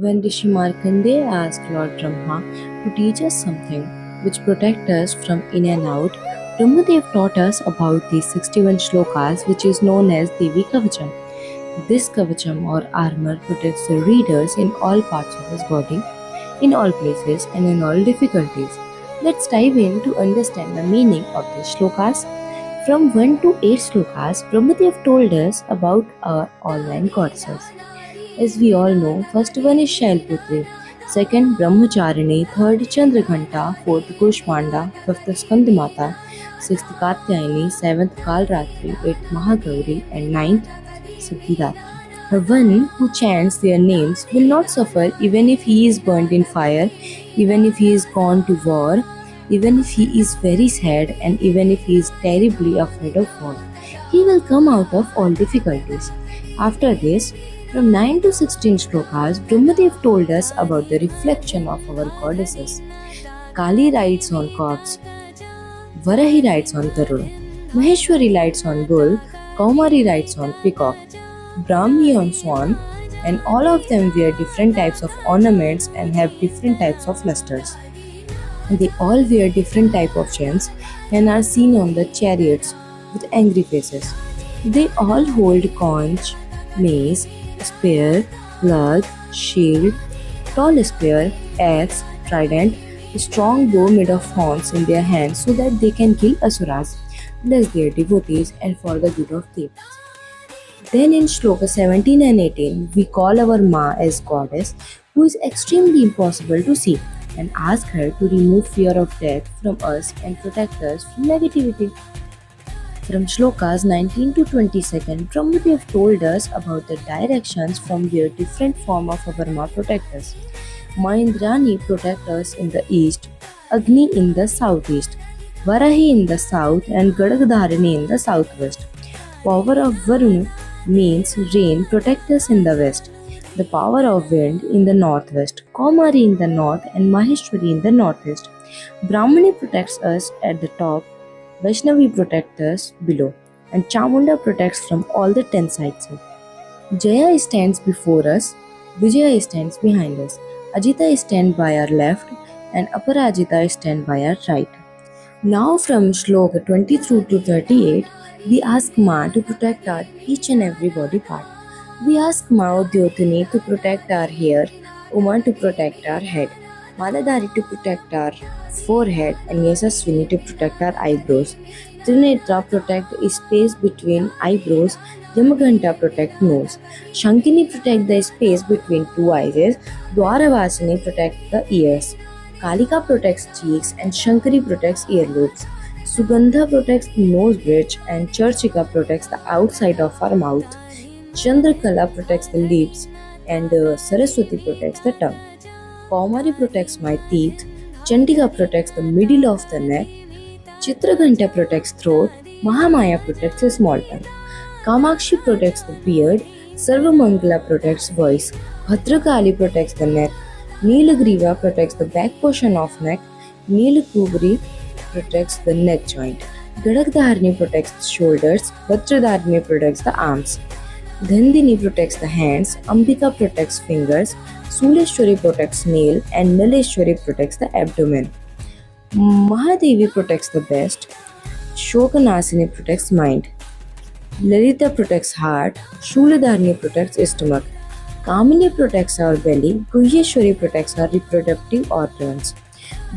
When Rishi Markandeya asked Lord Brahma to teach us something which protect us from in and out, Brahmadev taught us about the 61 shlokas which is known as Devi Kavacham. This Kavacham or armor protects the readers in all parts of his body, in all places and in all difficulties. Let's dive in to understand the meaning of these shlokas. From 1 to 8 shlokas, Brahmadev told us about our online goddesses. As we all know, first one is Shailputri, second Brahmacharini, third Chandraghanta, fourth Kushmanda, fifth Skandamata, sixth Katyayani, seventh Kalratri, eighth Mahagauri, and ninth Siddhidatri. The one who chants their names will not suffer even if he is burnt in fire, even if he is gone to war, even if he is very sad, and even if he is terribly afraid of war. He will come out of all difficulties. After this, from 9 to 16 shlokas, Brahmadev told us about the reflection of our goddesses. Kali rides on corpse, Varahi rides on Garuda, Maheshwari rides on bull, Kaumari rides on peacock, Brahmi on swan, and all of them wear different types of ornaments and have different types of lusters. They all wear different type of gems and are seen on the chariots with angry faces. They all hold conch, mace, spear, plug, shield, tall spear, axe, trident, a strong bow made of horns in their hands so that they can kill asuras, bless their devotees, and for the good of Devas. Then in Shloka 17 and 18, we call our Ma as goddess, who is extremely impossible to see, and ask her to remove fear of death from us and protect us from negativity. From Shlokas 19 to 22, Brahmadev told us about the directions from where different form of our Ma protect us. Ma Indrani protect us in the east, Agni in the southeast, Varahi in the south, and Gadagdharini in the southwest. Power of Varuna means rain protect us in the west, the power of wind in the northwest, Kaumari in the north, and Maheshwari in the northeast. Brahmani protects us at the top, Vaishnavi protects us below, and Chamunda protects from all the 10 sides. Jaya stands before us, Vijaya stands behind us, Ajita stands by our left, and Aparajita stands by our right. Now from Shloka 20 through to 38, we ask Ma to protect our each and every body part. We ask Ma Udyotini to protect our hair, Uma to protect our head, Maladhari to protect our forehead, and Yasaswini to protect our eyebrows. Trinetra protect the space between eyebrows, Yamaghanta protect nose, Shankini protect the space between two eyes, Dwaravasini protect the ears, Kalika protects cheeks, and Shankari protects earlobes. Sugandha protects the nose bridge, and Charchika protects the outside of our mouth. Chandrakala protects the lips, and Saraswati protects the tongue. Kaumari protects my teeth, Chandika protects the middle of the neck, Chitraghanta protects throat, Mahamaya protects the small tongue, Kamakshi protects the beard, Sarvamangala protects voice, Bhadrakali protects the neck, Nilagriva protects the back portion of neck, Nilakubri protects the neck joint, Gadagdharni protects the shoulders, Vajradharni protects the arms, Dhandini protects the hands, Ambika protects fingers, Suleshwari protects nail, and Naleshwari protects the abdomen. Mahadevi protects the breast, Shokanasini protects mind, Lalita protects heart, Shuladharni protects stomach, Kamini protects our belly, Guhyeshwari protects our reproductive organs,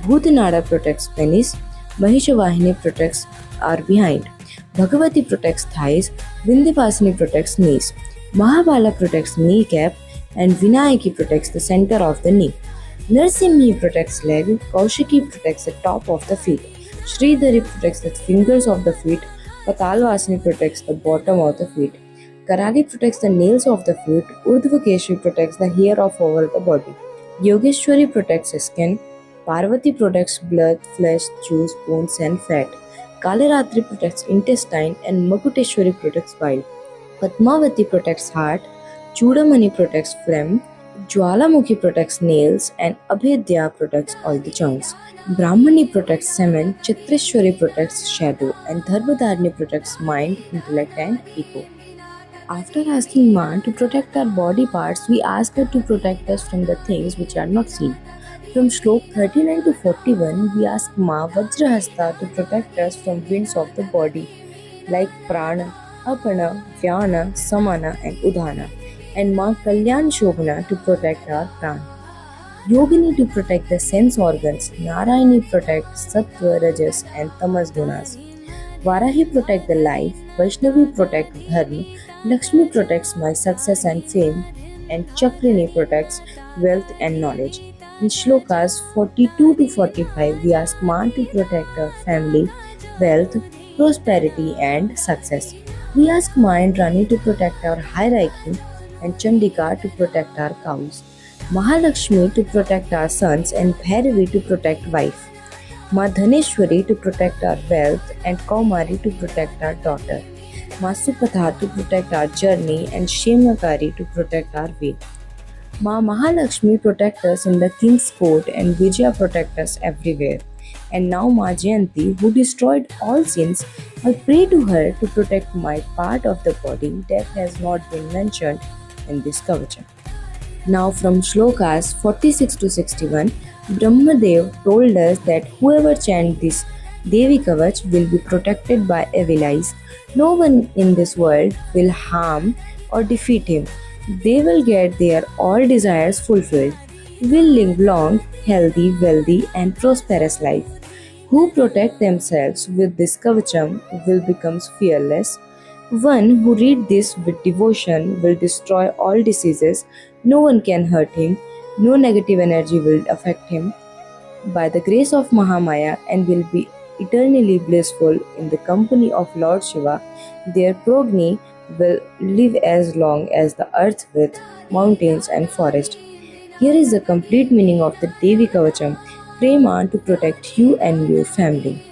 Bhutanada protects penis, Mahishavahini protects our behind, Bhagavati protects thighs, Vindhyavasini protects knees, Mahabala protects kneecap, and Vinayaki protects the center of the knee. Narsimhi protects leg, Kaushiki protects the top of the feet, Sridhari protects the fingers of the feet, Patalvasini protects the bottom of the feet, Karali protects the nails of the feet, Urdhvakeshi protects the hair of over the body, Yogeshwari protects skin, Parvati protects blood, flesh, juice, bones, and fat, Kalaratri protects intestine, and Makuteshwari protects bile. Padmavati protects heart, Chudamani protects phlegm, Jwalamukhi protects nails, and Abhedya protects all the joints. Brahmani protects semen, Chitreshwari protects shadow, and Dharmadharni protects mind, intellect, and ego. After asking Ma to protect our body parts, we ask her to protect us from the things which are not seen. From Shlok 39 to 41, we ask Ma Vajrahasta to protect us from winds of the body like Prana, Apana, Vyana, Samana, and Udhana, and Ma Kalyan Shobhana to protect our Prana. Yogini to protect the sense organs, Narayani protects Sattva, Rajas, and Tamas gunas. Varahi protect the life, Vaishnavi protect dharma, Lakshmi protects my success and fame, and Chakrini protects wealth and knowledge. In shlokas 42 to 45, we ask Ma to protect our family, wealth, prosperity, and success. We ask Ma and Rani to protect our hierarchy, and Chandika to protect our cows. Mahalakshmi to protect our sons, and Bhairavi to protect wife. Ma Dhaneshwari to protect our wealth, and Kaumari to protect our daughter. Ma Supatha to protect our journey, and Shemyakari to protect our way. Ma Mahalakshmi protect us in the king's court, and Vijaya protect us everywhere. And now Ma Jayanti, who destroyed all sins, I pray to her to protect my part of the body that has not been mentioned in this kavacham. Now, from shlokas 46 to 61, Brahmadev told us that whoever chants this Devi Kavach will be protected by evil eyes. No one in this world will harm or defeat him. They will get their all desires fulfilled, will live long, healthy, wealthy, and prosperous life. Who protect themselves with this kavacham will become fearless. One who read this with devotion will destroy all diseases. No one can hurt him. No negative energy will affect him by the grace of Mahamaya and will be eternally blissful in the company of Lord Shiva. Their progeny will live as long as the earth with mountains and forests. Here is the complete meaning of the Devi Kavacham. Pray Ma to protect you and your family.